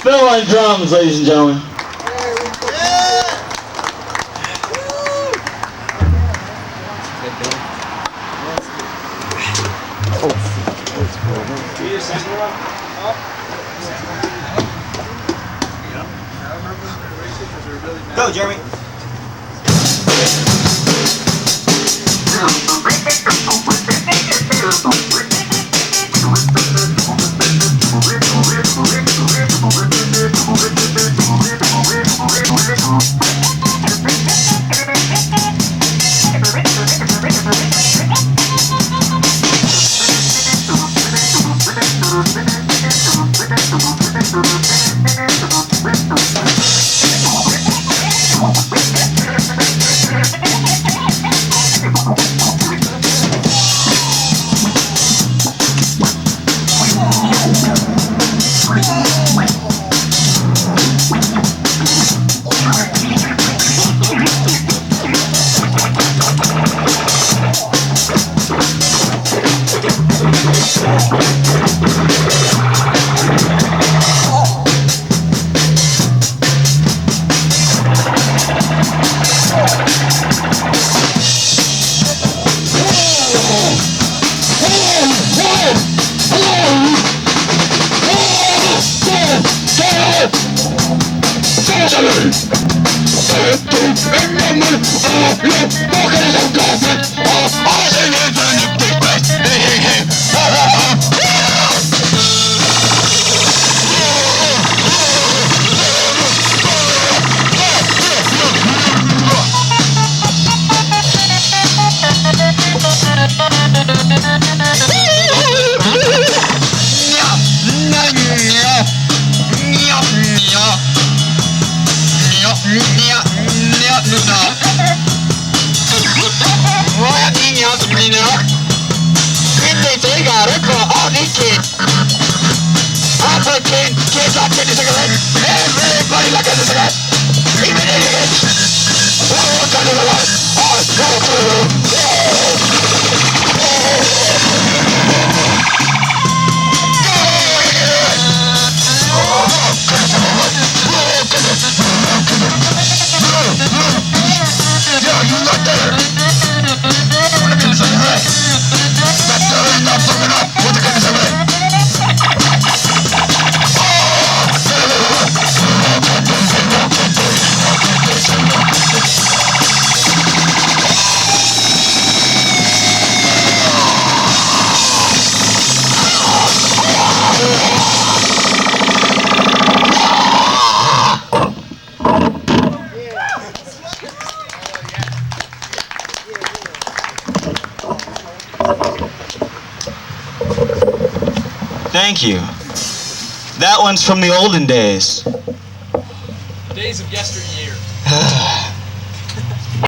Phil on drums, ladies and gentlemen. Go, Jeremy. Kids are taking cigarettes. Everybody like a cigarette. Even idiots. What kind of a life? Yeah, you not there. What the goodness of your head? That's not fucking up. What the goodness of your head? Thank you. That one's from the olden days. Days of yesteryear.